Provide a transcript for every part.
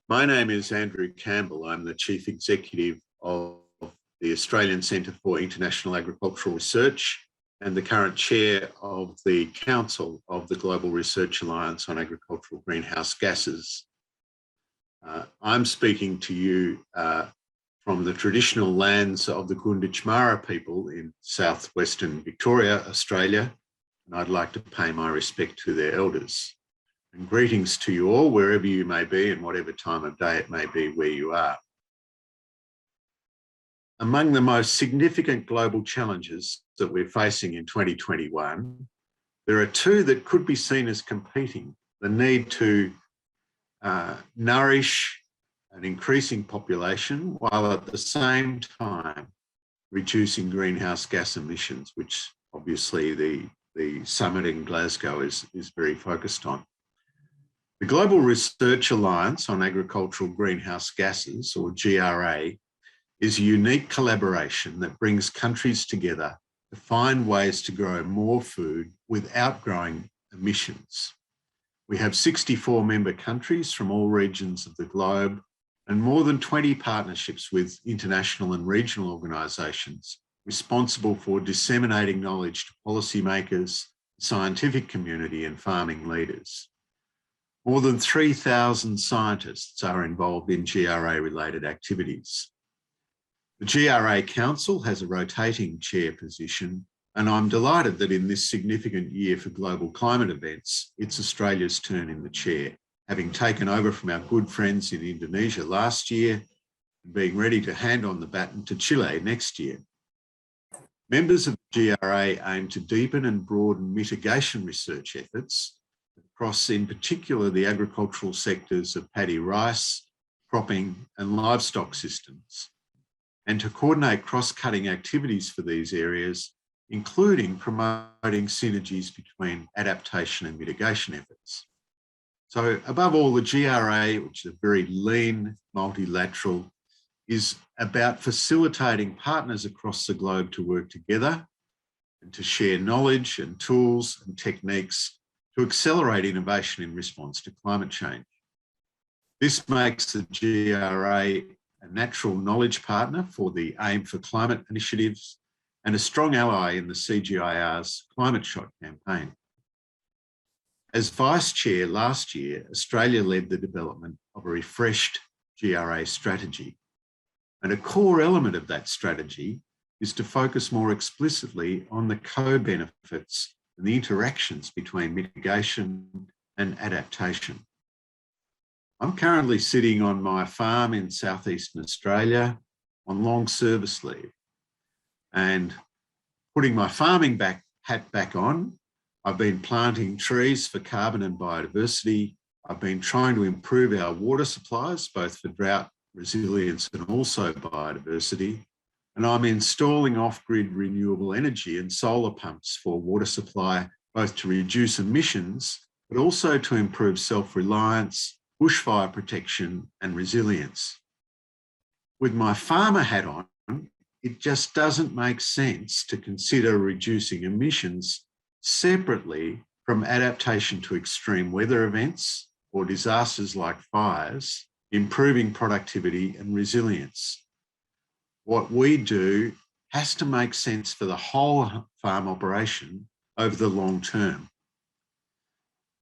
My name is Andrew Campbell. I'm the Chief Executive of the Australian Centre for International Agricultural Research and the current Chair of the Council of the Global Research Alliance on Agricultural Greenhouse Gases. I'm speaking to you from the traditional lands of the Gunditjmara people in southwestern Victoria, Australia, and I'd like to pay my respect to their elders. And greetings to you all, wherever you may be and whatever time of day it may be where you are. Among the most significant global challenges that we're facing in 2021, there are two that could be seen as competing: the need to nourish an increasing population while at the same time reducing greenhouse gas emissions, which obviously the summit in Glasgow is very focused on. The Global Research Alliance on Agricultural Greenhouse Gases, or GRA, is a unique collaboration that brings countries together to find ways to grow more food without growing emissions. We have 64 member countries from all regions of the globe and more than 20 partnerships with international and regional organisations responsible for disseminating knowledge to policymakers, the scientific community and farming leaders. More than 3,000 scientists are involved in GRA-related activities. The GRA Council has a rotating chair position, and I'm delighted that in this significant year for global climate events, it's Australia's turn in the chair, having taken over from our good friends in Indonesia last year and being ready to hand on the baton to Chile next year. Members of the GRA aim to deepen and broaden mitigation research efforts across, in particular, the agricultural sectors of paddy rice, cropping and livestock systems, and to coordinate cross-cutting activities for these areas, including promoting synergies between adaptation and mitigation efforts. So above all, the GRA, which is a very lean, multilateral, is about facilitating partners across the globe to work together and to share knowledge and tools and techniques to accelerate innovation in response to climate change. This makes the GRA a natural knowledge partner for the Aim for Climate initiatives and a strong ally in the CGIAR's Climate Shot campaign. As Vice Chair last year, Australia led the development of a refreshed GRA strategy. And a core element of that strategy is to focus more explicitly on the co-benefits and the interactions between mitigation and adaptation. I'm currently sitting on my farm in southeastern Australia on long service leave, and putting my farming hat back on, I've been planting trees for carbon and biodiversity. I've been trying to improve our water supplies, both for drought resilience and also biodiversity. And I'm installing off-grid renewable energy and solar pumps for water supply, both to reduce emissions, but also to improve self-reliance, bushfire protection and resilience. With my farmer hat on, it just doesn't make sense to consider reducing emissions separately from adaptation to extreme weather events or disasters like fires, improving productivity and resilience. What we do has to make sense for the whole farm operation over the long term.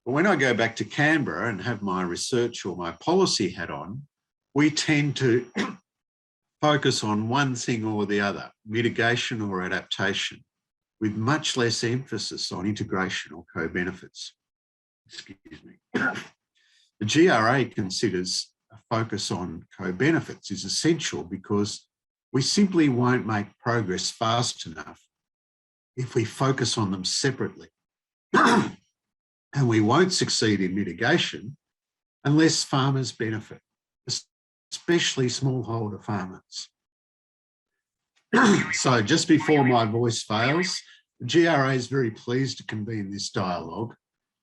But when I go back to Canberra and have my research or my policy hat on, we tend to focus on one thing or the other, mitigation or adaptation, with much less emphasis on integration or co-benefits. Excuse me. The GRA considers a focus on co-benefits is essential because we simply won't make progress fast enough if we focus on them separately. And we won't succeed in mitigation unless farmers benefit, especially smallholder farmers. So just before my voice fails, the GRA is very pleased to convene this dialogue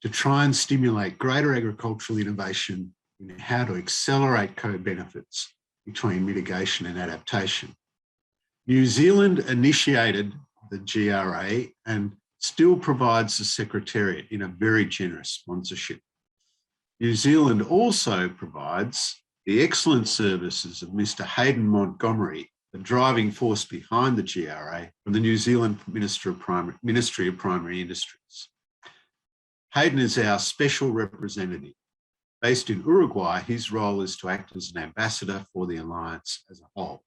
to try and stimulate greater agricultural innovation in how to accelerate co-benefits between mitigation and adaptation. New Zealand initiated the GRA and still provides the Secretariat in a very generous sponsorship. New Zealand also provides the excellent services of Mr. Hayden Montgomery, the driving force behind the GRA, from the New Zealand Ministry of Primary Industries. Hayden is our special representative. Based in Uruguay, his role is to act as an ambassador for the Alliance as a whole.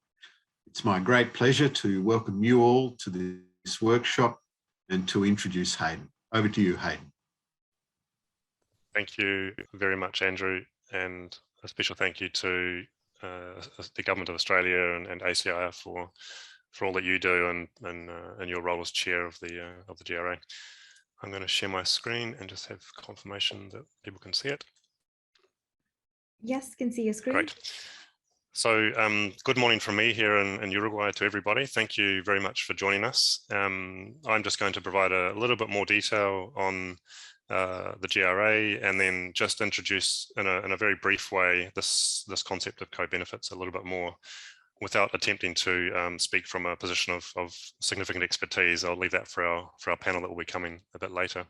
It's my great pleasure to welcome you all to this workshop and to introduce Hayden. Over to you, Hayden. Thank you very much, Andrew, and a special thank you to the Government of Australia and ACIAR for all that you do and your role as chair of the GRA. I'm going to share my screen and just have confirmation that people can see it. Yes, can see your screen. Great. So good morning from me here in Uruguay to everybody. Thank you very much for joining us. I'm just going to provide a little bit more detail on the GRA and then just introduce in a very brief way this concept of co-benefits a little bit more without attempting to speak from a position of significant expertise. I'll leave that for our panel that will be coming a bit later.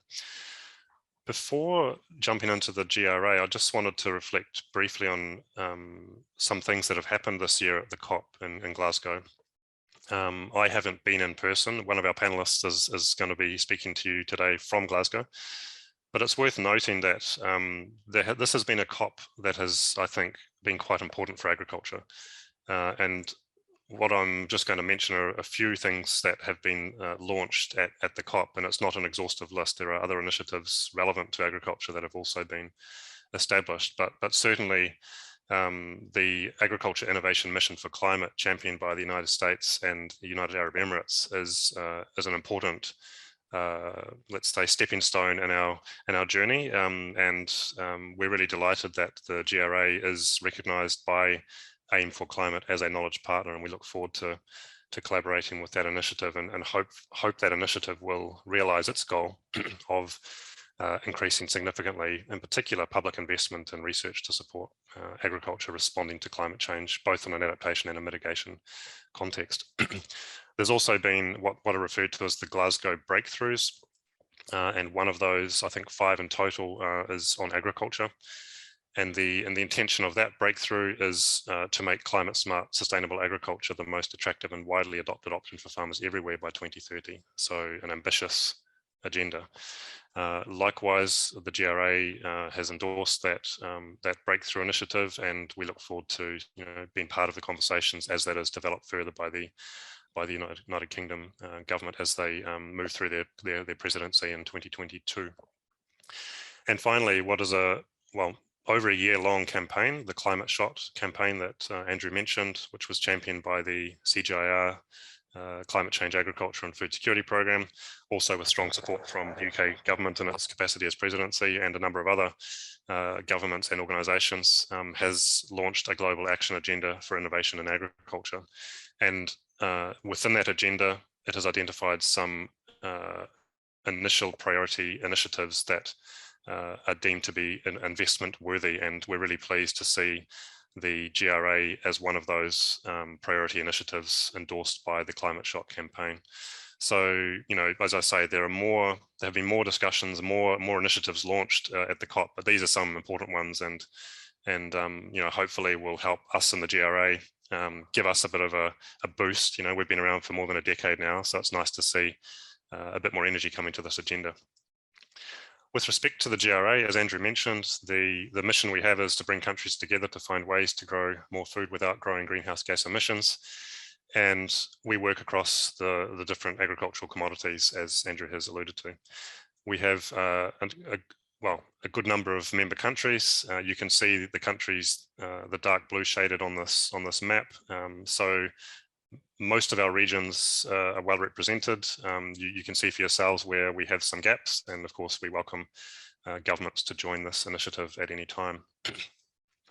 Before jumping into the GRA, I just wanted to reflect briefly on some things that have happened this year at the COP in Glasgow. I haven't been in person. One of our panelists is going to be speaking to you today from Glasgow. But it's worth noting that this has been a COP that has, I think, been quite important for agriculture. And what I'm just going to mention are a few things that have been launched at the COP, and it's not an exhaustive list. There are other initiatives relevant to agriculture that have also been established, but certainly the Agriculture Innovation Mission for Climate, championed by the United States and the United Arab Emirates, is an important, let's say, stepping stone in our journey, and we're really delighted that the GRA is recognised by AIM for Climate as a knowledge partner, and we look forward to collaborating with that initiative and hope that initiative will realise its goal of increasing significantly, in particular, public investment and research to support agriculture responding to climate change, both in an adaptation and a mitigation context. There's also been what are referred to as the Glasgow breakthroughs, and one of those, I think 5 in total, is on agriculture. And the intention of that breakthrough is to make climate smart, sustainable agriculture the most attractive and widely adopted option for farmers everywhere by 2030. So an ambitious agenda. Likewise, the GRA has endorsed that breakthrough initiative, and we look forward to being part of the conversations as that is developed further by the United Kingdom government as they move through their presidency in 2022. And finally, what is over a year-long campaign, the Climate Shot campaign that Andrew mentioned, which was championed by the CGIAR Climate Change Agriculture and Food Security Programme, also with strong support from the UK government in its capacity as presidency and a number of other governments and organisations, has launched a global action agenda for innovation in agriculture. And within that agenda, it has identified some initial priority initiatives that are deemed to be investment worthy, and we're really pleased to see the GRA as one of those priority initiatives endorsed by the Climate Shot campaign. So, as I say, there have been more discussions, more initiatives launched at the COP, but these are some important ones, and hopefully will help us in the GRA, give us a bit of a boost. We've been around for more than a decade now, so it's nice to see a bit more energy coming to this agenda. With respect to the GRA, as Andrew mentioned, the mission we have is to bring countries together to find ways to grow more food without growing greenhouse gas emissions. And we work across the different agricultural commodities, as Andrew has alluded to. We have a good number of member countries. You can see the countries, the dark blue shaded on this map. So most of our regions are well represented. You can see for yourselves where we have some gaps, and of course we welcome governments to join this initiative at any time.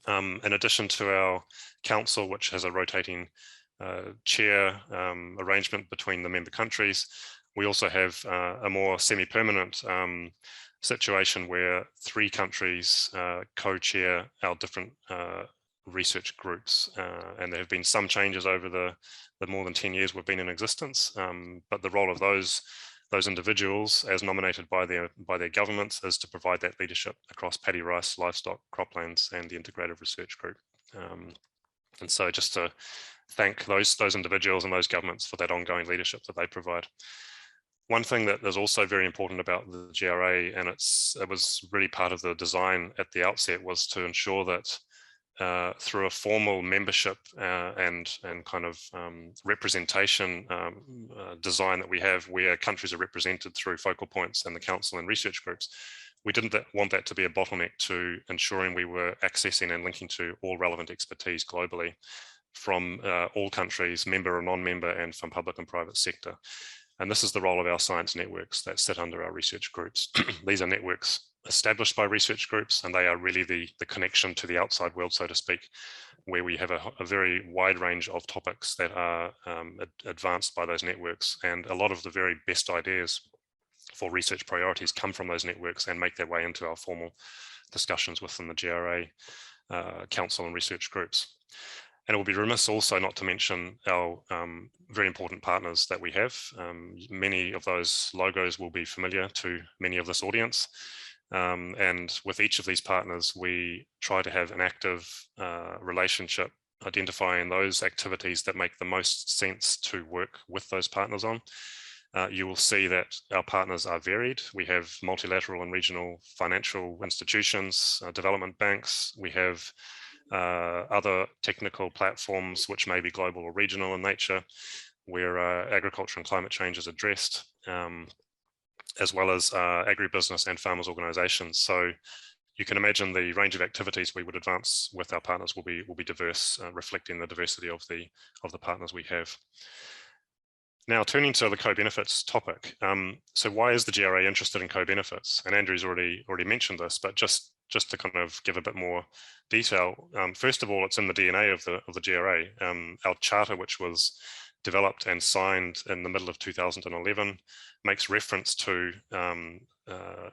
In addition to our council, which has a rotating chair arrangement between the member countries, we also have a more semi-permanent situation where 3 countries co-chair our different research groups, and there have been some changes over the more than 10 years we've been in existence, but the role of those those individuals as nominated by their governments is to provide that leadership across paddy, rice, livestock, croplands, and the integrated research group. And so just to thank those individuals and those governments for that ongoing leadership that they provide. One thing that is also very important about the GRA, and it was really part of the design at the outset, was to ensure that through a formal membership and kind of representation design that we have, where countries are represented through focal points and the council and research groups, we didn't want that to be a bottleneck to ensuring we were accessing and linking to all relevant expertise globally from all countries, member or non-member, and from public and private sector. And this is the role of our science networks that sit under our research groups. These are networks established by research groups, and they are really the connection to the outside world, so to speak, where we have a very wide range of topics that are advanced by those networks. And a lot of the very best ideas for research priorities come from those networks and make their way into our formal discussions within the GRA council and research groups. And it will be remiss also not to mention our very important partners that we have. Many of those logos will be familiar to many of this audience. And with each of these partners, we try to have an active relationship, identifying those activities that make the most sense to work with those partners on. You will see that our partners are varied. We have multilateral and regional financial institutions, development banks. We have other technical platforms which may be global or regional in nature, where agriculture and climate change is addressed, as well as agribusiness and farmers organizations. So you can imagine the range of activities we would advance with our partners will be diverse, reflecting the diversity of the partners we have. Now, turning to the co-benefits topic. So why is the GRA interested in co-benefits? And Andrew's already mentioned this, but just to kind of give a bit more detail. First of all, it's in the DNA of the GRA. Our charter, which was developed and signed in the middle of 2011, makes reference to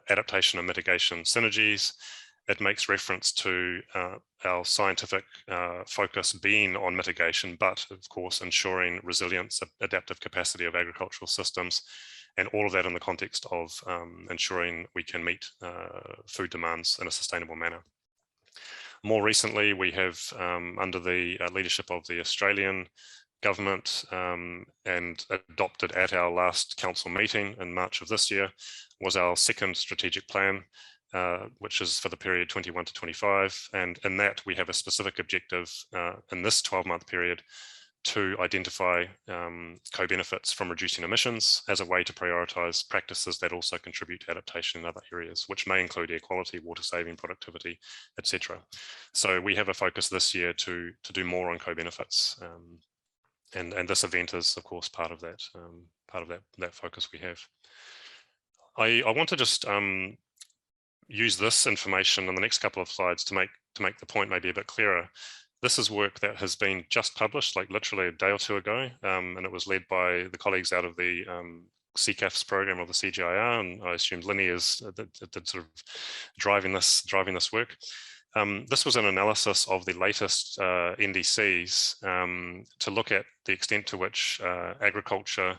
adaptation and mitigation synergies. It makes reference to our scientific focus being on mitigation, but of course ensuring resilience, adaptive capacity of agricultural systems, and all of that in the context of ensuring we can meet food demands in a sustainable manner. More recently, we have, under the leadership of the Australian government and adopted at our last council meeting in March of this year, was our second strategic plan, which is for the period 21 to 25. And in that, we have a specific objective in this 12-month period to identify co-benefits from reducing emissions as a way to prioritise practices that also contribute to adaptation in other areas, which may include air quality, water saving, productivity, etc. So we have a focus this year to do more on co-benefits, and this event is, of course, part of that focus we have. I want to just use this information in the next couple of slides to make the point maybe a bit clearer. This is work that has been just published, like literally a day or two ago, and it was led by the colleagues out of the CCAF's program of the CGIAR, and I assume Linny is sort of driving this work. This was an analysis of the latest NDCs to look at the extent to which agriculture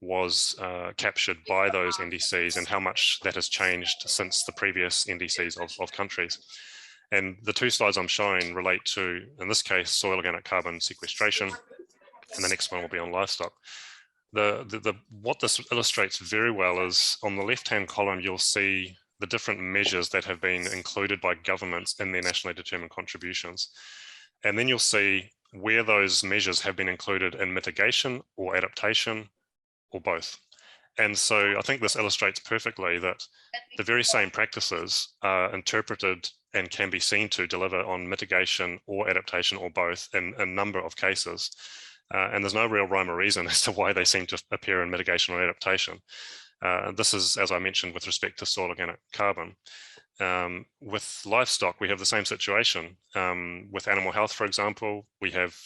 was captured by those NDCs and how much that has changed since the previous NDCs of countries. And the two slides I'm showing relate to, in this case, soil organic carbon sequestration, and the next one will be on livestock. What this illustrates very well is on the left-hand column, you'll see the different measures that have been included by governments in their nationally determined contributions. And then you'll see where those measures have been included in mitigation or adaptation or both. And so I think this illustrates perfectly that the very same practices are interpreted and can be seen to deliver on mitigation or adaptation or both in a number of cases. And there's no real rhyme or reason as to why they seem to appear in mitigation or adaptation. This is, as I mentioned, with respect to soil organic carbon. With livestock, we have the same situation. With animal health, for example, we have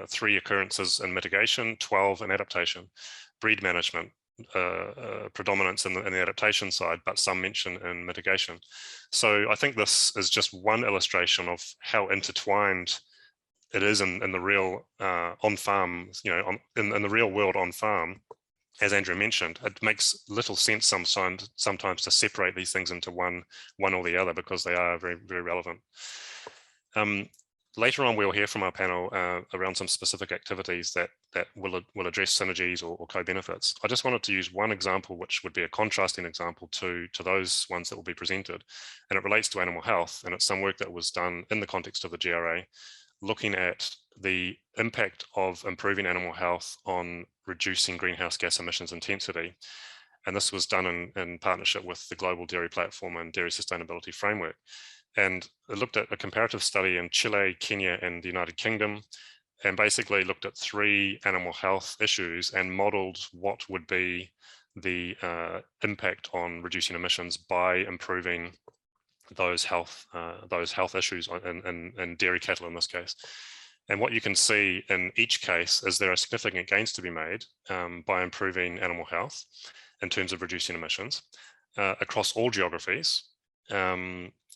3 occurrences in mitigation, 12 in adaptation. Breed management, predominance in the adaptation side, but some mention in mitigation. So I think this is just one illustration of how intertwined it is in the real on farm, in the real world on farm, as Andrew mentioned, it makes little sense sometimes to separate these things into one or the other, because they are very, very relevant. Later on, we'll hear from our panel around some specific activities that will address synergies or co-benefits. I just wanted to use one example, which would be a contrasting example to those ones that will be presented, and it relates to animal health, and it's some work that was done in the context of the GRA, looking at the impact of improving animal health on reducing greenhouse gas emissions intensity. And this was done in partnership with the Global Dairy Platform and Dairy Sustainability Framework. And it looked at a comparative study in Chile, Kenya, and the United Kingdom, and basically looked at 3 animal health issues and modeled what would be the impact on reducing emissions by improving those health issues in dairy cattle in this case. And what you can see in each case is there are significant gains to be made by improving animal health in terms of reducing emissions across all geographies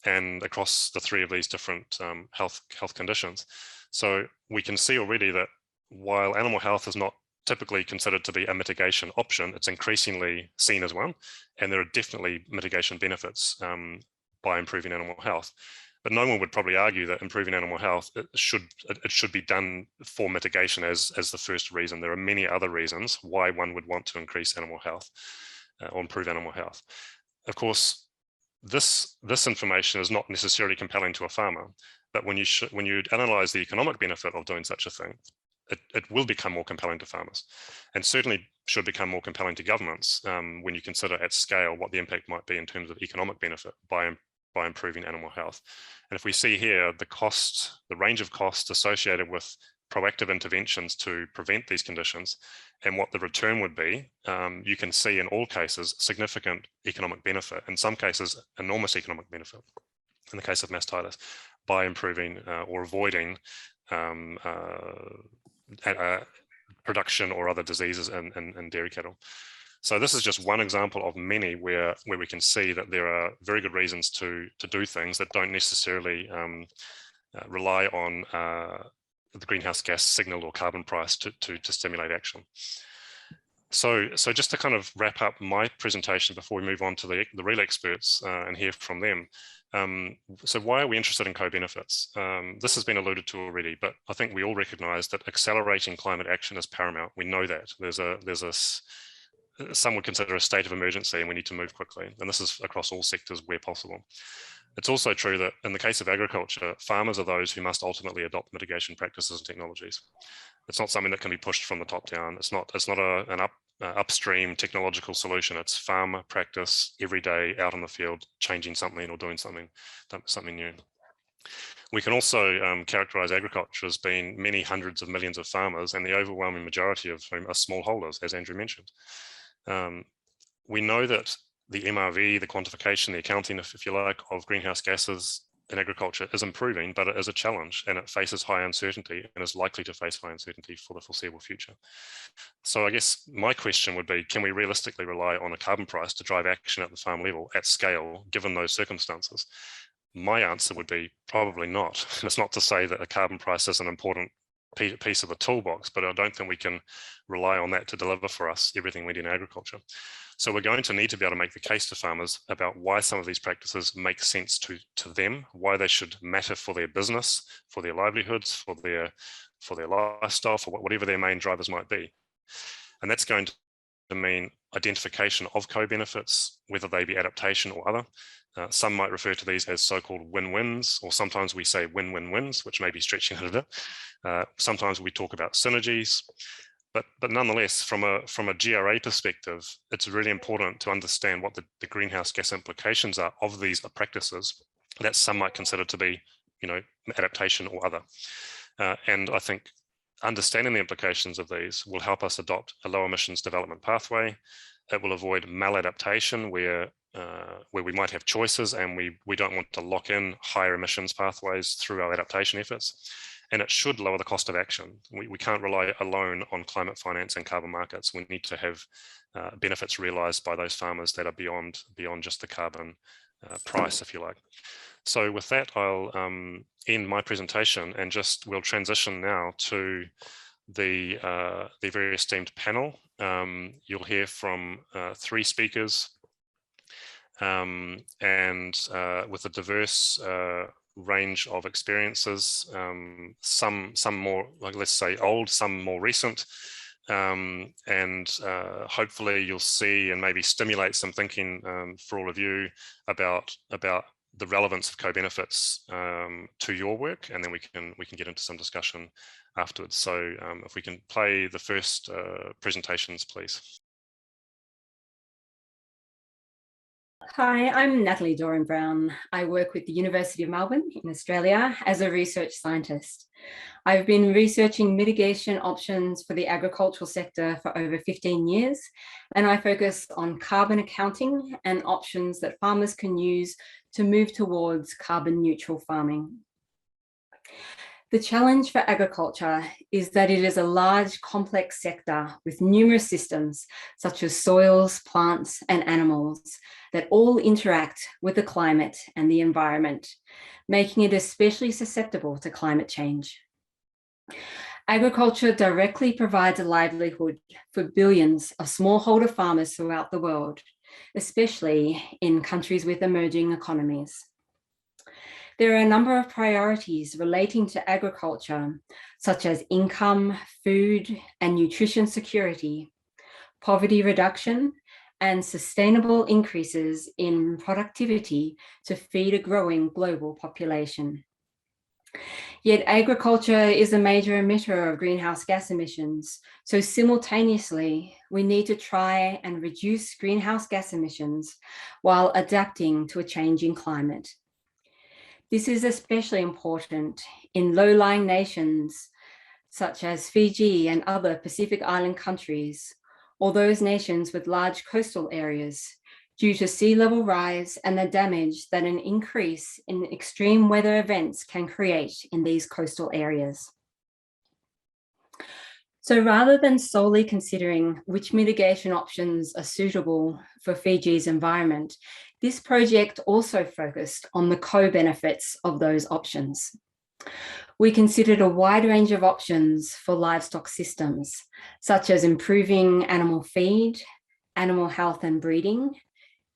and across the 3 of these different health conditions. So we can see already that while animal health is not typically considered to be a mitigation option, it's increasingly seen as one, and there are definitely mitigation benefits by improving animal health. But no one would probably argue that improving animal health, it should be done for mitigation as the first reason. There are many other reasons why one would want to increase animal health or improve animal health. Of course, this information is not necessarily compelling to a farmer, but when you analyze the economic benefit of doing such a thing, it will become more compelling to farmers, and certainly should become more compelling to governments when you consider at scale what the impact might be in terms of economic benefit by improving animal health. And if we see here the range of costs associated with proactive interventions to prevent these conditions and what the return would be, you can see in all cases significant economic benefit, in some cases enormous economic benefit, in the case of mastitis, by improving or avoiding production or other diseases in dairy cattle. So this is just one example of many where we can see that there are very good reasons to do things that don't necessarily rely on the greenhouse gas signal or carbon price to stimulate action. So just to kind of wrap up my presentation before we move on to the real experts and hear from them. So why are we interested in co-benefits? This has been alluded to already, but I think we all recognize that accelerating climate action is paramount. We know that some would consider a state of emergency and we need to move quickly. And this is across all sectors where possible. It's also true that in the case of agriculture, farmers are those who must ultimately adopt mitigation practices and technologies. It's not something that can be pushed from the top down. It's not an upstream technological solution. It's farmer practice every day out in the field, changing something or doing something new. We can also characterize agriculture as being many hundreds of millions of farmers, and the overwhelming majority of whom are smallholders, as Andrew mentioned. We know that the MRV, the quantification, the accounting, if you like, of greenhouse gases in agriculture is improving, but it is a challenge and it faces high uncertainty and is likely to face high uncertainty for the foreseeable future. So I guess my question would be, can we realistically rely on a carbon price to drive action at the farm level at scale, given those circumstances? My answer would be probably not. And it's not to say that a carbon price is an important piece of the toolbox, but I don't think we can rely on that to deliver for us everything we do in agriculture. So we're going to need to be able to make the case to farmers about why some of these practices make sense to them, why they should matter for their business, for their livelihoods, for their lifestyle, for whatever their main drivers might be. And that's going to mean identification of co-benefits, whether they be adaptation or other. Some might refer to these as so-called win-wins, or sometimes we say win-win-wins, which may be stretching it a bit. Sometimes we talk about synergies. But nonetheless, from a GRA perspective, it's really important to understand what the greenhouse gas implications are of these practices that some might consider to be, adaptation or other. And I think understanding the implications of these will help us adopt a low emissions development pathway. It will avoid maladaptation where we might have choices and we don't want to lock in higher emissions pathways through our adaptation efforts. And it should lower the cost of action. We can't rely alone on climate finance and carbon markets. We need to have benefits realized by those farmers that are beyond just the carbon price, if you like. So with that, I'll end my presentation and we'll transition now to the very esteemed panel. You'll hear from 3 speakers, and with a diverse range of experiences, some more, like, let's say, old, some more recent, and hopefully you'll see and maybe stimulate some thinking for all of you about the relevance of co-benefits to your work, and then we can get into some discussion afterwards. So if we can play the first presentations, please. Hi, I'm Natalie Doran-Brown. I work with the University of Melbourne in Australia as a research scientist. I've been researching mitigation options for the agricultural sector for over 15 years, and I focus on carbon accounting and options that farmers can use to move towards carbon neutral farming. The challenge for agriculture is that it is a large, complex sector with numerous systems, such as soils, plants, and animals, that all interact with the climate and the environment, making it especially susceptible to climate change. Agriculture directly provides a livelihood for billions of smallholder farmers throughout the world, especially in countries with emerging economies. There are a number of priorities relating to agriculture, such as income, food and nutrition security, poverty reduction, and sustainable increases in productivity to feed a growing global population. Yet agriculture is a major emitter of greenhouse gas emissions, so simultaneously we need to try and reduce greenhouse gas emissions while adapting to a changing climate. This is especially important in low-lying nations such as Fiji and other Pacific Island countries, or those nations with large coastal areas, due to sea level rise and the damage that an increase in extreme weather events can create in these coastal areas. So rather than solely considering which mitigation options are suitable for Fiji's environment, this project also focused on the co-benefits of those options. We considered a wide range of options for livestock systems, such as improving animal feed, animal health and breeding,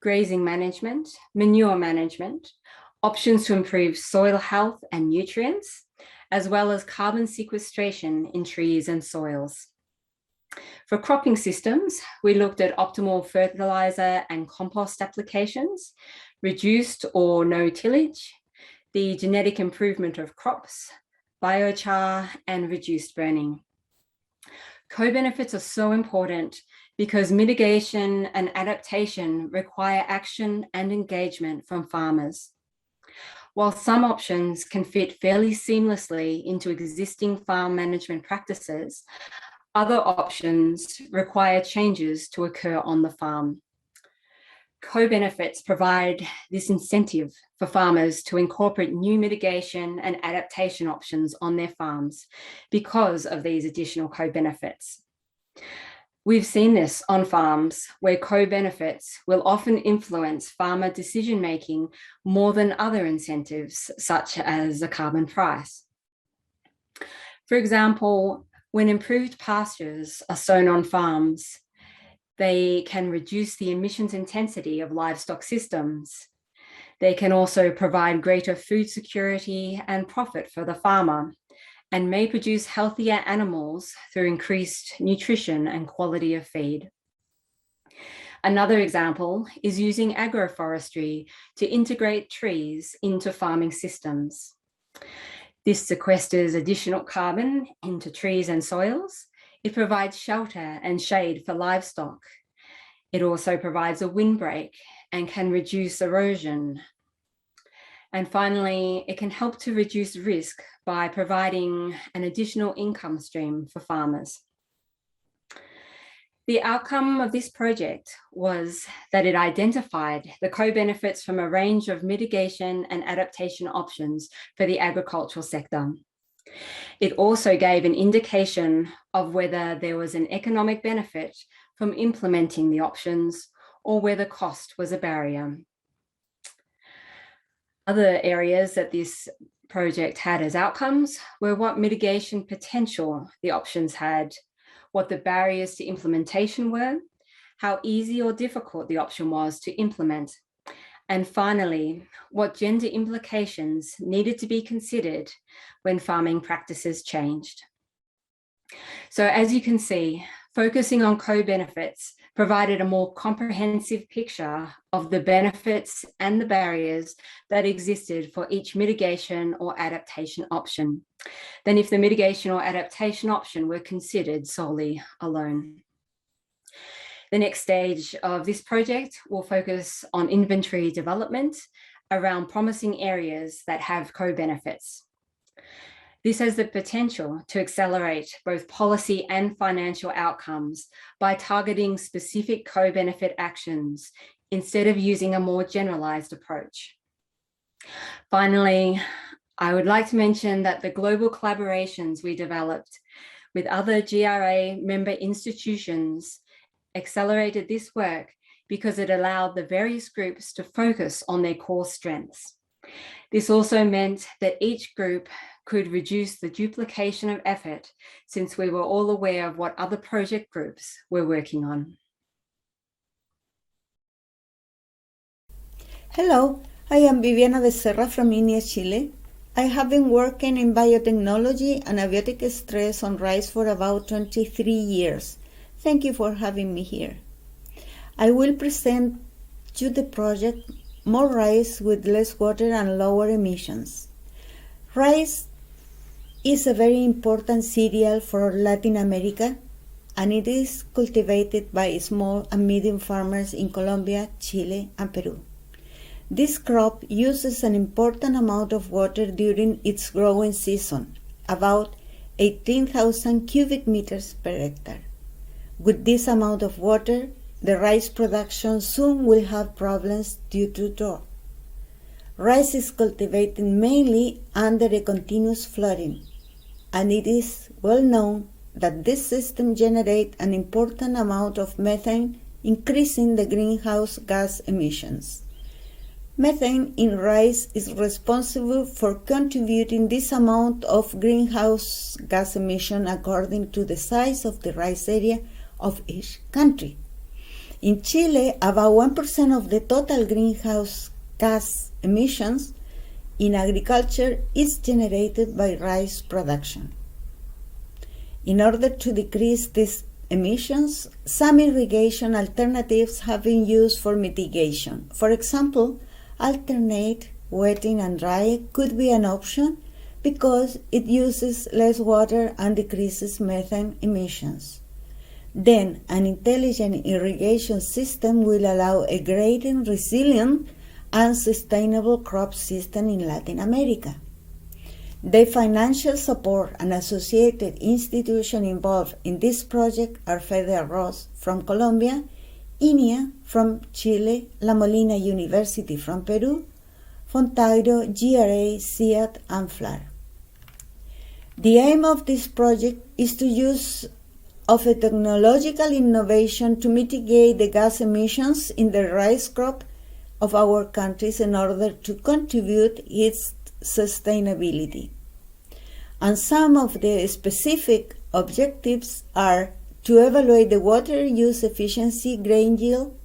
grazing management, manure management, options to improve soil health and nutrients, as well as carbon sequestration in trees and soils. For cropping systems, we looked at optimal fertilizer and compost applications, reduced or no tillage, the genetic improvement of crops, biochar, and reduced burning. Co-benefits are so important because mitigation and adaptation require action and engagement from farmers. While some options can fit fairly seamlessly into existing farm management practices, other options require changes to occur on the farm. Co-benefits provide this incentive for farmers to incorporate new mitigation and adaptation options on their farms because of these additional co-benefits. We've seen this on farms where co-benefits will often influence farmer decision-making more than other incentives, such as a carbon price. For example, when improved pastures are sown on farms, they can reduce the emissions intensity of livestock systems. They can also provide greater food security and profit for the farmer, and may produce healthier animals through increased nutrition and quality of feed. Another example is using agroforestry to integrate trees into farming systems. This sequesters additional carbon into trees and soils. It provides shelter and shade for livestock. It also provides a windbreak and can reduce erosion. And finally, it can help to reduce risk by providing an additional income stream for farmers. The outcome of this project was that it identified the co-benefits from a range of mitigation and adaptation options for the agricultural sector. It also gave an indication of whether there was an economic benefit from implementing the options or whether cost was a barrier. Other areas that this project had as outcomes were what mitigation potential the options had, what the barriers to implementation were, how easy or difficult the option was to implement, and finally, what gender implications needed to be considered when farming practices changed. So as you can see, focusing on co-benefits provided a more comprehensive picture of the benefits and the barriers that existed for each mitigation or adaptation option than if the mitigation or adaptation option were considered solely alone. The next stage of this project will focus on inventory development around promising areas that have co-benefits. This has the potential to accelerate both policy and financial outcomes by targeting specific co-benefit actions instead of using a more generalized approach. Finally, I would like to mention that the global collaborations we developed with other GRA member institutions accelerated this work because it allowed the various groups to focus on their core strengths. This also meant that each group could reduce the duplication of effort since we were all aware of what other project groups were working on. Hello, I am Viviana Becerra from Inia, Chile. I have been working in biotechnology and abiotic stress on rice for about 23 years. Thank you for having me here. I will present you the project More Rice with Less Water and Lower Emissions. Rice is a very important cereal for Latin America, and it is cultivated by small and medium farmers in Colombia, Chile, and Peru. This crop uses an important amount of water during its growing season, about 18,000 cubic meters per hectare. With this amount of water, the rice production soon will have problems due to drought. Rice is cultivated mainly under a continuous flooding, and it is well known that this system generates an important amount of methane, increasing the greenhouse gas emissions. Methane in rice is responsible for contributing this amount of greenhouse gas emission according to the size of the rice area of each country. In Chile, about 1% of the total greenhouse gas emissions in agriculture is generated by rice production. In order to decrease these emissions, some irrigation alternatives have been used for mitigation. For example, alternate wetting and drying could be an option because it uses less water and decreases methane emissions. Then, an intelligent irrigation system will allow a greater resilient and sustainable crop system in Latin America. The financial support and associated institutions involved in this project are Fede Arroz from Colombia, Inia from Chile, La Molina University from Peru, Fontairo, GRA, CIAT, and FLAR. The aim of this project is to use of a technological innovation to mitigate the gas emissions in the rice crop of our countries in order to contribute its sustainability. And some of the specific objectives are to evaluate the water use efficiency, grain yield,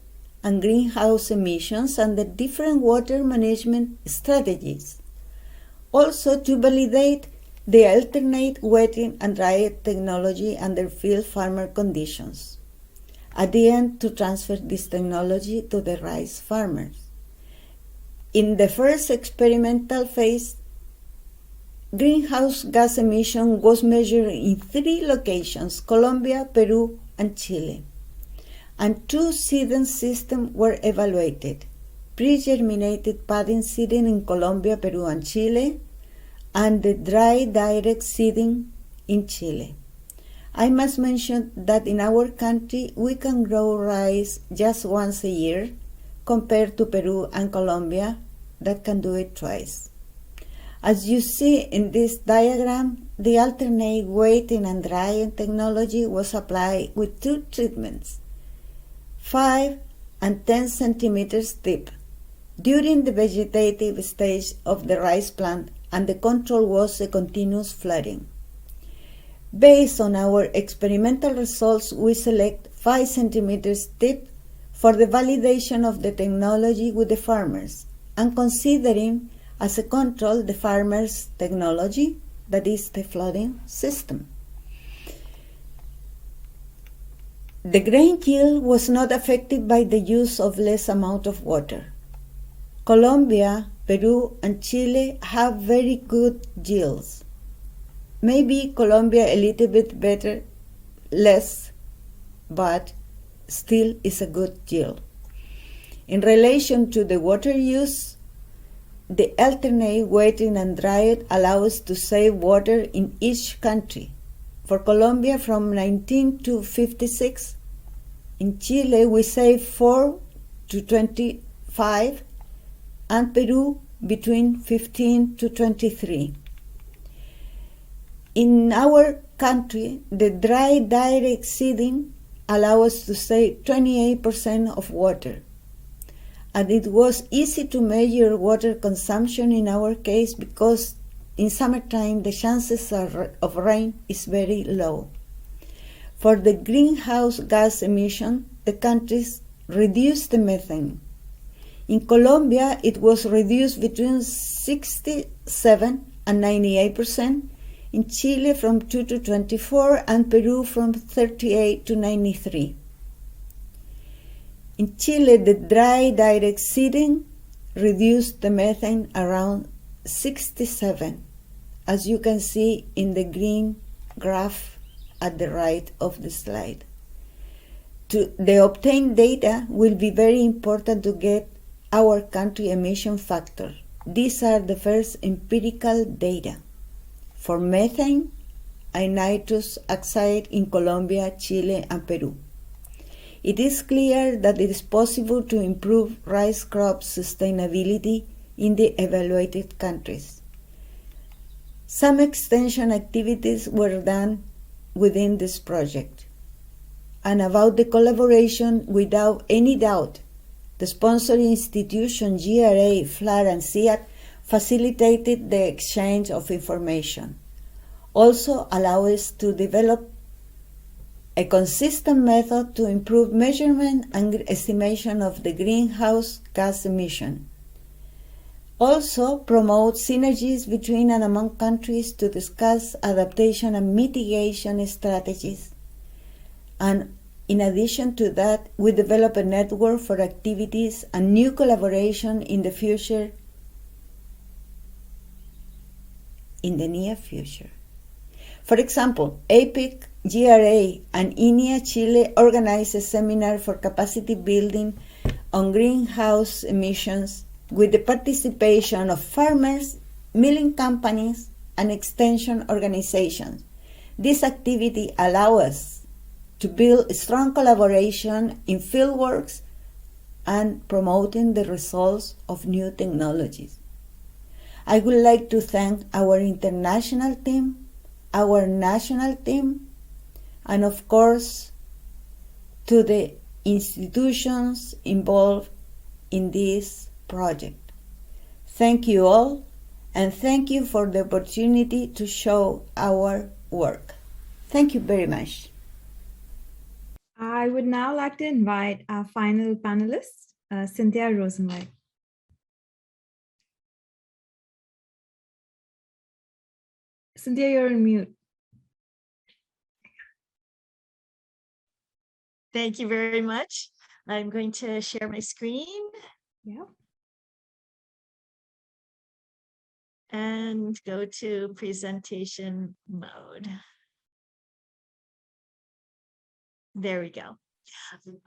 and greenhouse emissions and the different water management strategies. Also to validate the alternate wetting and drying technology under field farmer conditions. At the end, to transfer this technology to the rice farmers. In the first experimental phase, greenhouse gas emission was measured in 3 locations, Colombia, Peru, and Chile. And 2 seeding systems were evaluated, pre-germinated padding seeding in Colombia, Peru, and Chile, and the dry direct seeding in Chile. I must mention that in our country we can grow rice just once a year compared to Peru and Colombia that can do it twice. As you see in this diagram, the alternate wetting and drying technology was applied with 2 treatments, 5 and 10 centimeters deep, during the vegetative stage of the rice plant, and the control was a continuous flooding. Based on our experimental results, we select 5 centimeters deep for the validation of the technology with the farmers, and considering as a control the farmers' technology, that is the flooding system. The grain yield was not affected by the use of less amount of water. Colombia, Peru, and Chile have very good yields. Maybe Colombia a little bit better, less, but still is a good yield. In relation to the water use, the alternate wetting and drying allow us to save water in each country. For Colombia from 19 to 56, in Chile we save 4 to 25, and Peru between 15 to 23. In our country, the dry direct seeding allows us to save 28% of water. And it was easy to measure water consumption in our case because in summertime the chances of rain is very low. For the greenhouse gas emission, the countries reduced the methane. In Colombia, it was reduced between 67 and 98%, in Chile from 2 to 24, and Peru from 38 to 93. In Chile, the dry direct seeding reduced the methane around 67, as you can see in the green graph at the right of the slide. The obtained data will be very important to get our country emission factor. These are the first empirical data for methane and nitrous oxide in Colombia, Chile, and Peru. It is clear that it is possible to improve rice crop sustainability in the evaluated countries. Some extension activities were done within this project. And about the collaboration, without any doubt, the sponsoring institution GRA, FLAR, and ACIAR facilitated the exchange of information. Also allow us to develop a consistent method to improve measurement and estimation of the greenhouse gas emission. Also promote synergies between and among countries to discuss adaptation and mitigation strategies. And in addition to that, we develop a network for activities and new collaboration in the future, in the near future. For example, APIC, GRA, and INEA Chile organized a seminar for capacity building on greenhouse emissions with the participation of farmers, milling companies, and extension organizations. This activity allows us to build a strong collaboration in fieldworks and promoting the results of new technologies. I would like to thank our international team, our national team, and of course to the institutions involved in this project. Thank you all, and thank you for the opportunity to show our work. Thank you very much. I would now like to invite our final panelist, Cynthia Rosenwald. Cynthia, you're on mute. Thank you very much. I'm going to share my screen. Yeah. And go to presentation mode. There we go.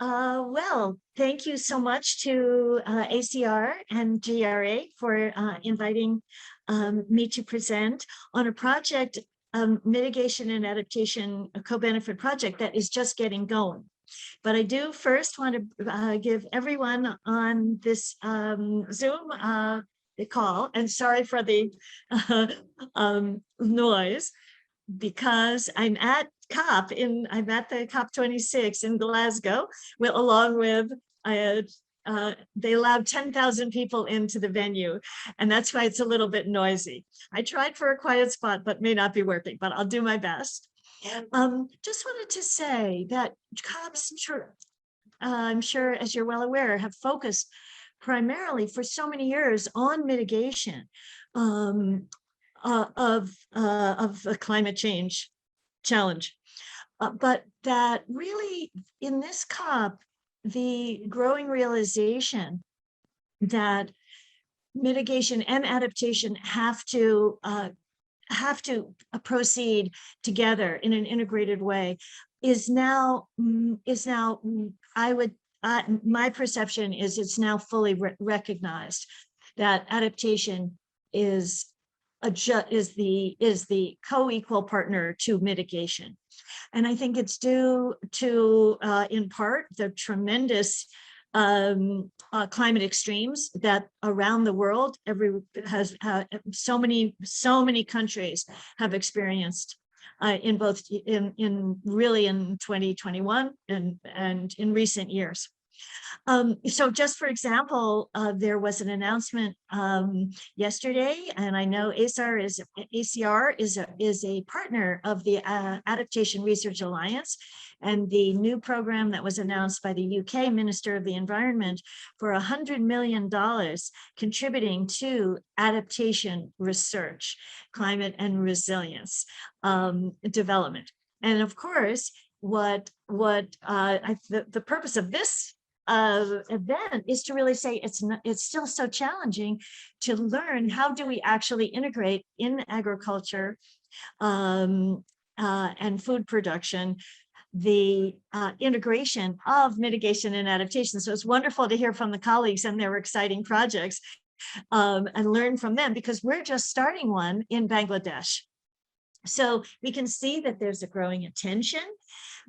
Well, thank you so much to ACIAR and GRA for inviting me to present on a project, mitigation and adaptation, a co-benefit project that is just getting going. But I do first want to give everyone on this Zoom the call, and sorry for the noise, because I'm at COP I'm at the COP26 in Glasgow, along with they allowed 10,000 people into the venue, and that's why it's a little bit noisy. I tried for a quiet spot, but may not be working, but I'll do my best. Just wanted to say that COPs, I'm sure, as you're well aware, have focused primarily for so many years on mitigation of the climate change challenge. But that really, in this COP, the growing realization that mitigation and adaptation have to proceed together in an integrated way is now my perception is it's now fully recognized that adaptation is the co-equal partner to mitigation. And I think it's due to, in part, the tremendous climate extremes that around the world, so many countries have experienced in 2021 and in recent years. So just for example, there was an announcement yesterday, and I know ACIAR is a partner of the Adaptation Research Alliance, and the new program that was announced by the UK Minister of the Environment for $100 million contributing to adaptation research, climate and resilience development. And of course, the purpose of this event is to really say it's still so challenging to learn how do we actually integrate in agriculture and food production the integration of mitigation and adaptation. So it's wonderful to hear from the colleagues and their exciting projects and learn from them, because we're just starting one in Bangladesh. So we can see that there's a growing attention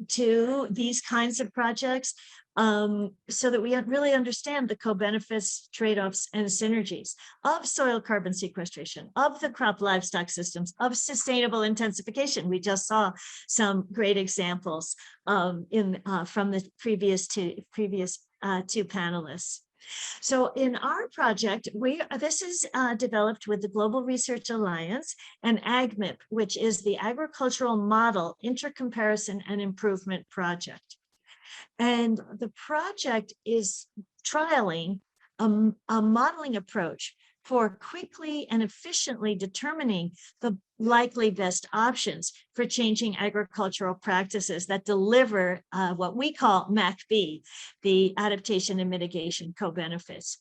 to these kinds of projects, so that we really understand the co-benefits, trade-offs, and synergies of soil carbon sequestration, of the crop livestock systems, of sustainable intensification. We just saw some great examples from the previous two panelists. So in our project, this is developed with the Global Research Alliance and AgMIP, which is the Agricultural Model Intercomparison and Improvement Project. And the project is trialing a modeling approach for quickly and efficiently determining the likely best options for changing agricultural practices that deliver what we call MACB, the adaptation and mitigation co-benefits.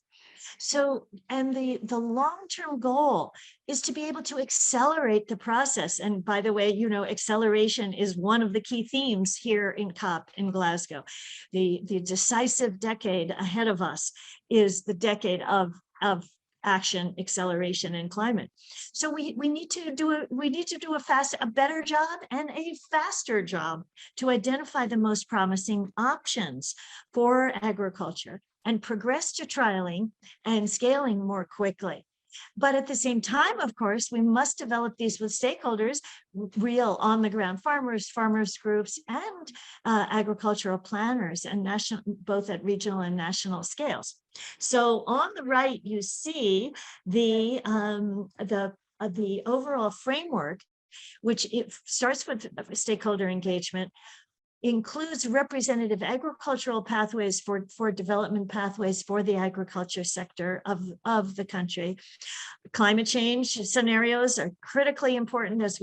So, and the long-term goal is to be able to accelerate the process. And by the way, you know, acceleration is one of the key themes here in COP in Glasgow. The decisive decade ahead of us is the decade of action, acceleration, and climate. So we need to do a better job and a faster job to identify the most promising options for agriculture and progress to trialing and scaling more quickly. But at the same time, of course, we must develop these with stakeholders, real on-the-ground farmers groups, and agricultural planners, and both at regional and national scales. So on the right, you see the overall framework, which it starts with stakeholder engagement, includes representative agricultural pathways for development pathways for the agriculture sector of the country. Climate change scenarios are critically important as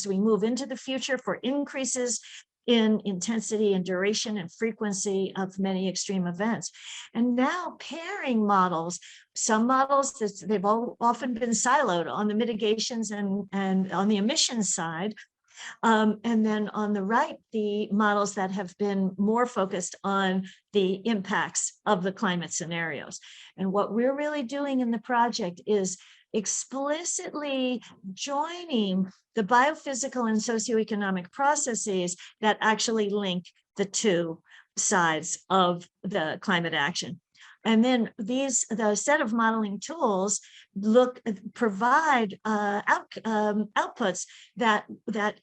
we move into the future for increases in intensity and duration and frequency of many extreme events. And now pairing models, some models that they've often been siloed on the mitigations and on the emissions side. And then on the right, the models that have been more focused on the impacts of the climate scenarios. And what we're really doing in the project is explicitly joining the biophysical and socioeconomic processes that actually link the two sides of the climate action. And then the set of modeling tools provide outputs that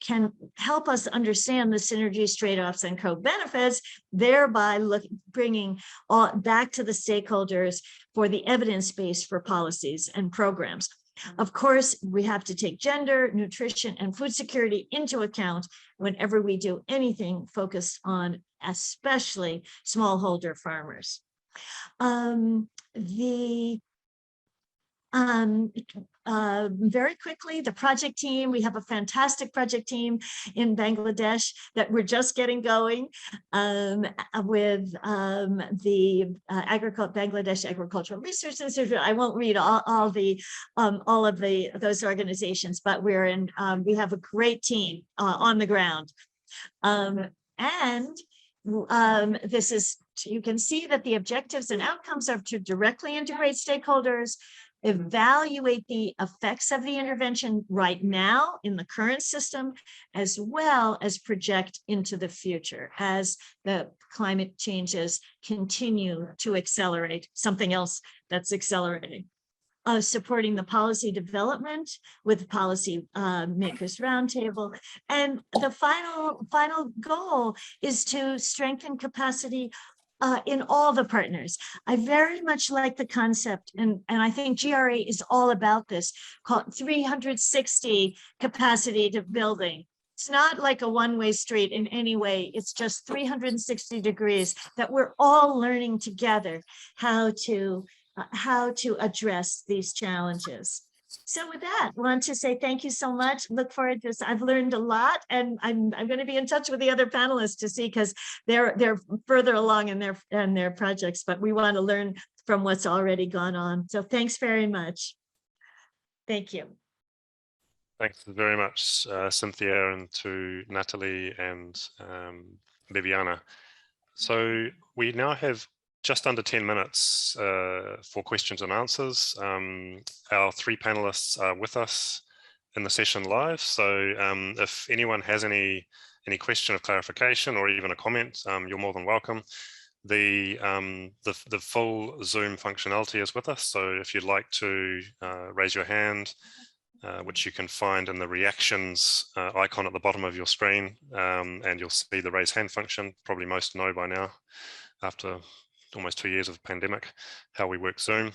can help us understand the synergies, trade-offs, and co-benefits, thereby bringing back to the stakeholders for the evidence base for policies and programs. Of course, we have to take gender, nutrition, and food security into account whenever we do anything focused on especially smallholder farmers. Very quickly, the project team, we have a fantastic project team in Bangladesh that we're just getting going with the Bangladesh Agricultural Research Institute. I won't read all of those organizations, but we have a great team on the ground. This is, you can see that the objectives and outcomes are to directly integrate stakeholders, evaluate the effects of the intervention right now in the current system, as well as project into the future as the climate changes continue to accelerate, something else that's accelerating. Supporting the policy development with policy makers roundtable. And the final goal is to strengthen capacity in all the partners. I very much like the concept, and I think GRA is all about this, called 360 capacity to building. It's not like a one-way street in any way. It's just 360 degrees that we're all learning together how to address these challenges. So with that, I want to say thank you so much. Look forward to this. I've learned a lot, and I'm going to be in touch with the other panelists to see, because they're further along in their projects, but we want to learn from what's already gone on. So thanks very much. Thank you. Thanks very much, Cynthia, and to Natalie and Viviana. So we now have just under 10 minutes for questions and answers. Our three panelists are with us in the session live. So if anyone has any question of clarification or even a comment, you're more than welcome. The full Zoom functionality is with us. So if you'd like to raise your hand, which you can find in the reactions icon at the bottom of your screen, and you'll see the raise hand function. Probably most know by now, after almost 2 years of pandemic, how we work Zoom,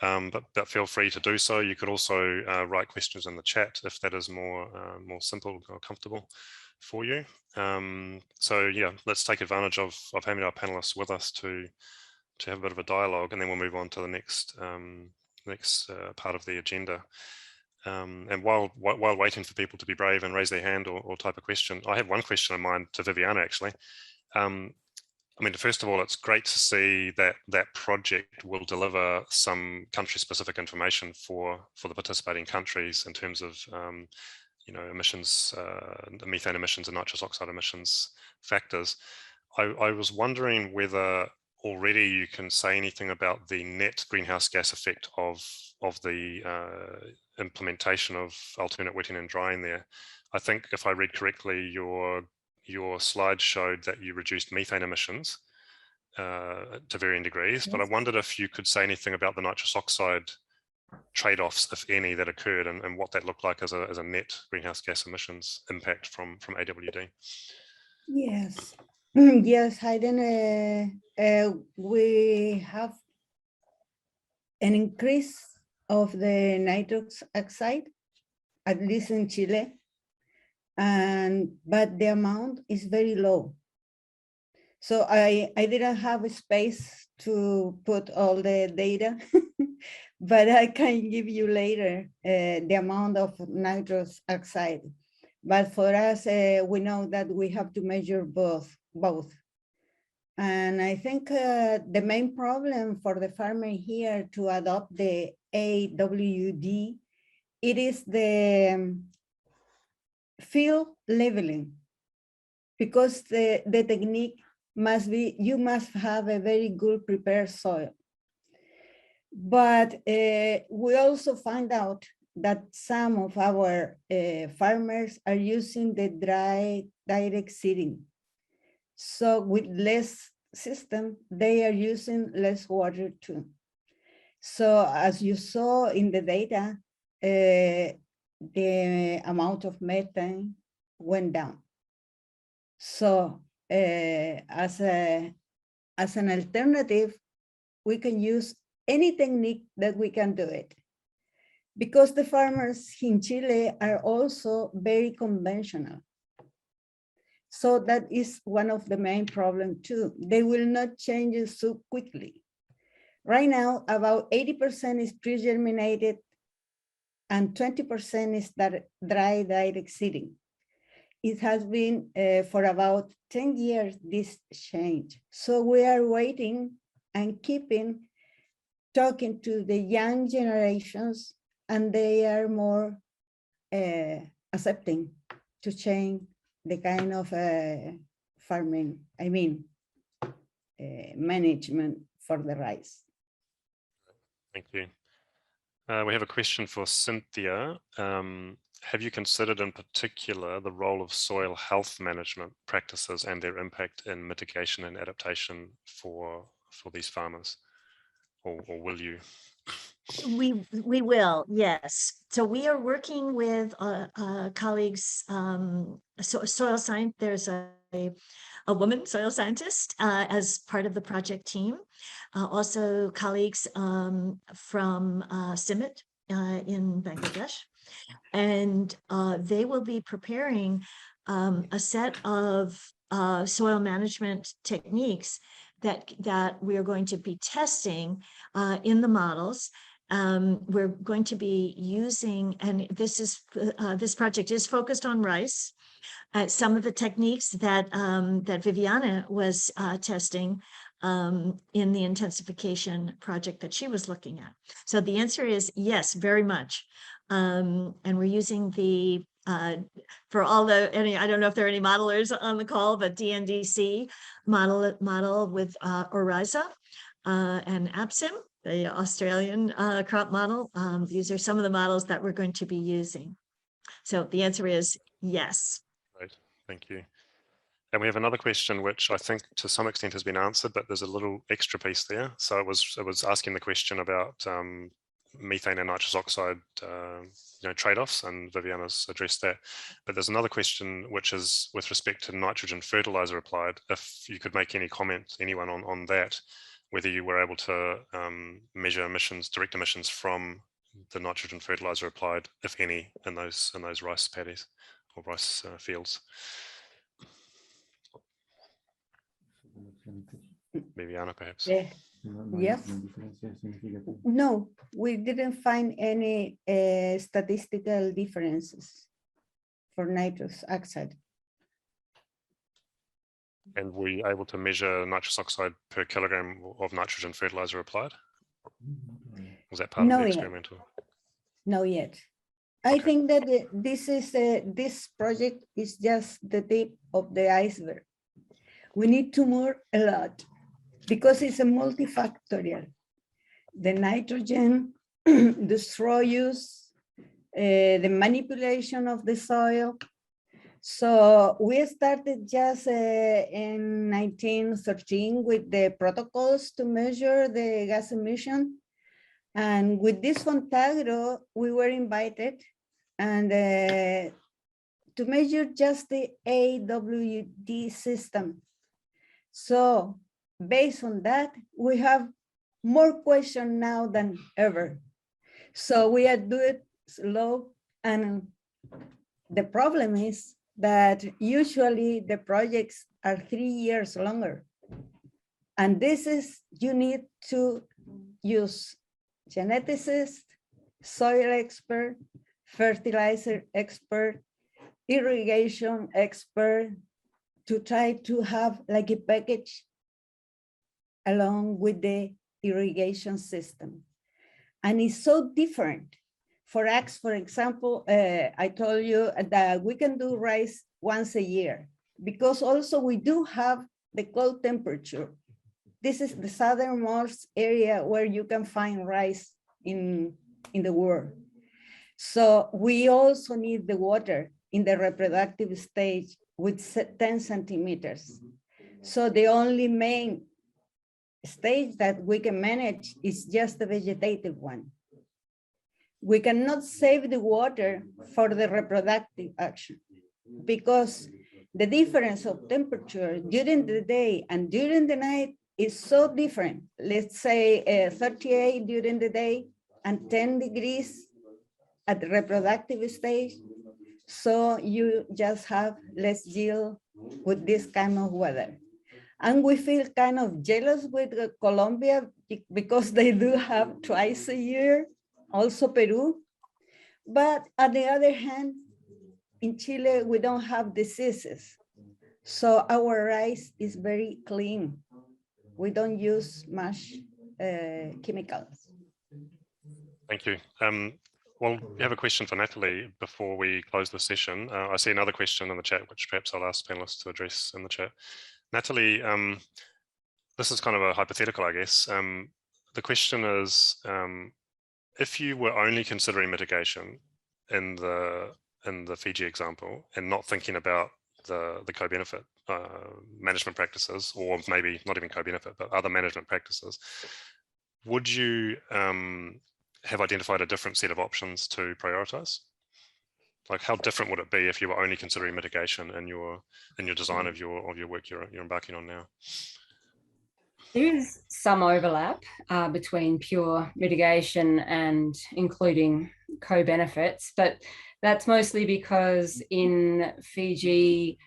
but feel free to do so. You could also write questions in the chat if that is more simple or comfortable for you. So yeah, let's take advantage of having our panelists with us to have a bit of a dialogue, and then we'll move on to the next part of the agenda. And while waiting for people to be brave and raise their hand or type a question, I have one question in mind to Viviana, actually. I mean, first of all, it's great to see that that project will deliver some country-specific information for the participating countries in terms of, emissions, methane emissions and nitrous oxide emissions factors. I was wondering whether already you can say anything about the net greenhouse gas effect of the implementation of alternate wetting and drying there. I think if I read correctly, your slide showed that you reduced methane emissions to varying degrees, but I wondered if you could say anything about the nitrous oxide trade-offs, if any, that occurred, and what that looked like as a net greenhouse gas emissions impact from AWD. Yes, yes, Hayden, we have an increase of the nitrous oxide, at least in Chile, but the amount is very low. So I didn't have a space to put all the data, but I can give you later the amount of nitrous oxide. But for us, we know that we have to measure both. And I think the main problem for the farmer here to adopt the AWD, it is the field leveling, because the technique must be, you must have a very good prepared soil. But we also find out that some of our farmers are using the dry direct seeding. So with less system, they are using less water too. So as you saw in the data, the amount of methane went down. So as an alternative, we can use any technique that we can do it. because the farmers in Chile are also very conventional. So that is one of the main problems too. They will not change it so quickly. Right now, about 80% is pre-germinated and 20% is dry direct seeding. It has been for about 10 years, this change. So we are waiting and keeping talking to the young generations, and they are more accepting to change the kind of farming, management for the rice. Thank you. We have a question for Cynthia. Have you considered in particular the role of soil health management practices and their impact in mitigation and adaptation for these farmers? Or will you? We will, yes. So we are working with colleagues, soil science. There's a woman soil scientist as part of the project team. Also colleagues from CIMMYT in Bangladesh. And they will be preparing a set of soil management techniques that we are going to be testing in the models. We're going to be using, and this project is focused on rice. Some of the techniques that Viviana was testing in the intensification project that she was looking at. So the answer is yes, very much. And we're using the for all the I don't know if there are any modelers on the call, but DNDC model with ORIZA and APSIM, the Australian crop model. These are some of the models that we're going to be using. So the answer is yes. Great, thank you. And we have another question, which I think to some extent has been answered, but there's a little extra piece there. So it was asking the question about methane and nitrous oxide trade-offs, and Viviana's addressed that. But there's another question which is with respect to nitrogen fertilizer applied. If you could make any comment, anyone on that, whether you were able to measure emissions, direct emissions from the nitrogen fertilizer applied, if any, in those rice paddies or rice fields. Viviana, perhaps. Yeah. Yes. No, we didn't find any statistical differences for nitrous oxide. And were you able to measure nitrous oxide per kilogram of nitrogen fertilizer applied? Was that part of the experimental? No, yet. I think that this project is just the tip of the iceberg. We need to move a lot because it's a multifactorial. The nitrogen, the straw use, the manipulation of the soil. So we started just in 1913 with the protocols to measure the gas emission. And with this Fontagro, we were invited and to measure just the AWD system. So based on that, we have more questions now than ever. So we are doing it slow, and the problem is that usually the projects are 3 years longer. And this is, you need to use geneticists, soil expert, fertilizer expert, irrigation expert, to try to have like a package along with the irrigation system. And it's so different. For us, for example, I told you that we can do rice once a year because also we do have the cold temperature. This is the southernmost area where you can find rice in the world. So we also need the water in the reproductive stage with 10 centimeters. So the only main stage that we can manage is just the vegetative one. We cannot save the water for the reproductive action because the difference of temperature during the day and during the night is so different. Let's say 38 during the day and 10 degrees at the reproductive stage. So you just have less yield with this kind of weather. And we feel kind of jealous with Colombia because they do have twice a year, also Peru. But on the other hand, in Chile, we don't have diseases. So our rice is very clean. We don't use much chemicals. Thank you. Well, we have a question for Natalie before we close the session. I see another question in the chat, which perhaps I'll ask panelists to address in the chat. Natalie, this is kind of a hypothetical, I guess. The question is, if you were only considering mitigation in the Fiji example and not thinking about the co-benefit management practices, or maybe not even co-benefit, but other management practices, would you have identified a different set of options to prioritize? Like, how different would it be if you were only considering mitigation in your design of your work you're embarking on now? There is some overlap between pure mitigation and including co-benefits, but that's mostly because in Fiji,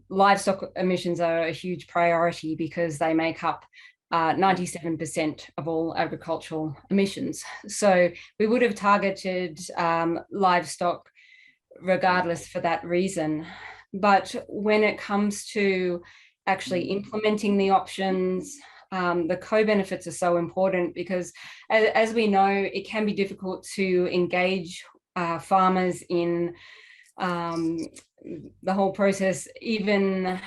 livestock emissions are a huge priority because they make up 97% of all agricultural emissions. So we would have targeted livestock regardless for that reason. But when it comes to actually implementing the options, the co-benefits are so important because, as we know, it can be difficult to engage farmers in the whole process, even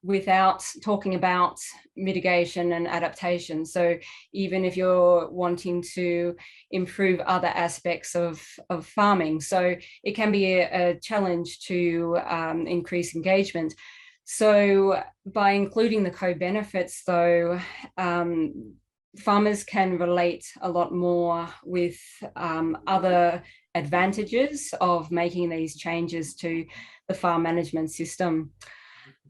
without talking about mitigation and adaptation. So even if you're wanting to improve other aspects of farming, so it can be a challenge to increase engagement. So by including the co-benefits, though, farmers can relate a lot more with other advantages of making these changes to the farm management system.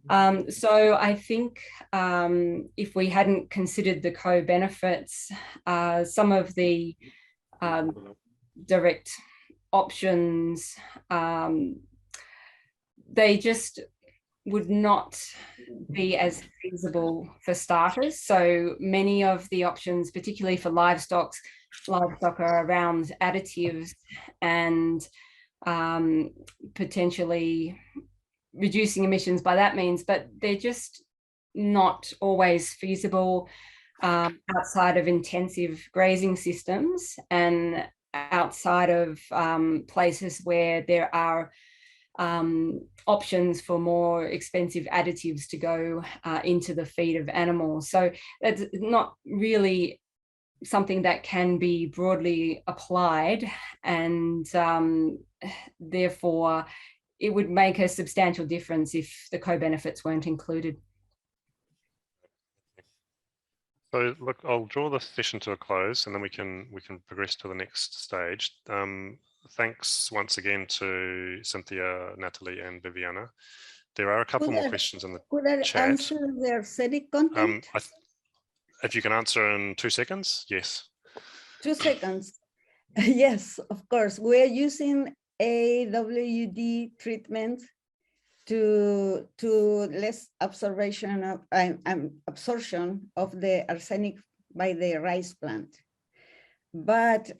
So I think if we hadn't considered the co-benefits, some of the direct options, they just would not be as feasible for starters. So many of the options, particularly for livestock are around additives and potentially reducing emissions by that means, but they're just not always feasible outside of intensive grazing systems and outside of places where there are options for more expensive additives to go into the feed of animals. So that's not really something that can be broadly applied, and therefore it would make a substantial difference if the co-benefits weren't included. So look, I'll draw this session to a close, and then we can progress to the next stage. Thanks once again to Cynthia, Natalie, and Viviana. There are a couple more questions in the chat. Could I answer the arsenic content? If you can answer in 2 seconds, yes. 2 seconds. Yes, of course. We are using AWD treatment to less absorption of the arsenic by the rice plant. But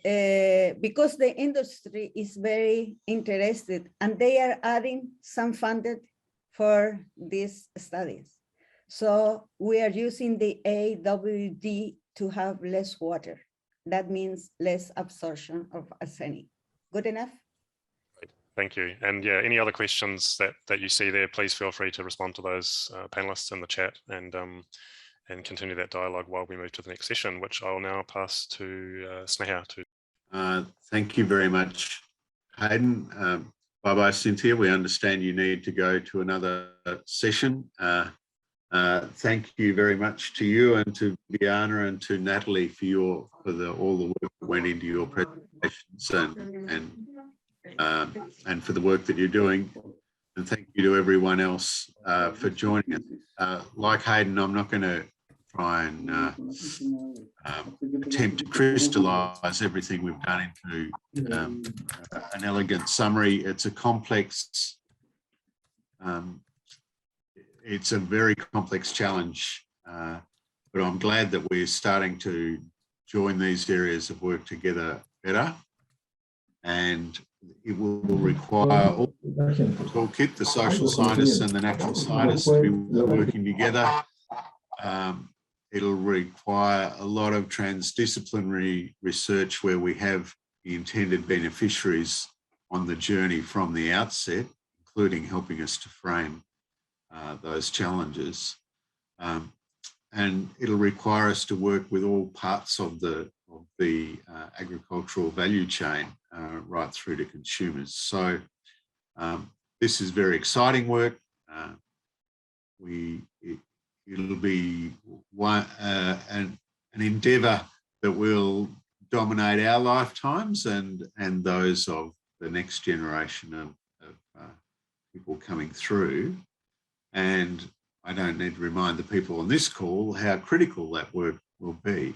because the industry is very interested and they are adding some funded for these studies. So we are using the AWD to have less water. That means less absorption of arsenic. Good enough? Great. Thank you. And yeah, any other questions that you see there, please feel free to respond to those panelists in the chat and continue that dialogue while we move to the next session, which I'll now pass to Sneha. Thank you very much, Hayden. Bye-bye, Cynthia. We understand you need to go to another session. Thank you very much to you and to Viviana and to Natalie for all the work that went into your presentations and for the work that you're doing. And thank you to everyone else for joining us. Like Hayden, I'm not going to try and attempt to crystallise everything we've done into an elegant summary. It's a complex, it's a very complex challenge, but I'm glad that we're starting to join these areas of work together better, and it will require all the toolkit, the social scientists and the natural scientists to be working together. It'll require a lot of transdisciplinary research where we have the intended beneficiaries on the journey from the outset, including helping us to frame those challenges. And it'll require us to work with all parts of the agricultural value chain right through to consumers. So this is very exciting work. It'll be an endeavour that will dominate our lifetimes and those of the next generation of people coming through. And I don't need to remind the people on this call how critical that work will be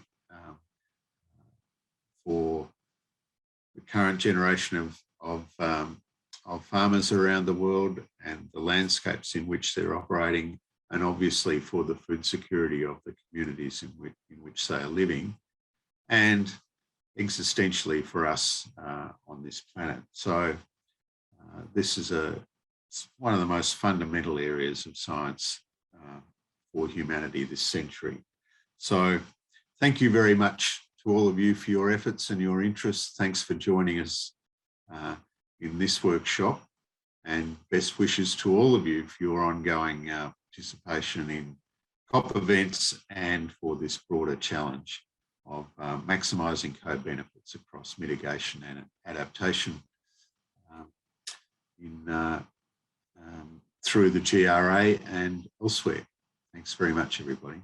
for the current generation of farmers around the world and the landscapes in which they're operating, and obviously for the food security of the communities in which they are living, and existentially for us on this planet. So this is one of the most fundamental areas of science for humanity this century. So thank you very much to all of you for your efforts and your interest. Thanks for joining us in this workshop, and best wishes to all of you for your ongoing participation in COP events and for this broader challenge of maximising co-benefits across mitigation and adaptation through the GRA and elsewhere. Thanks very much, everybody.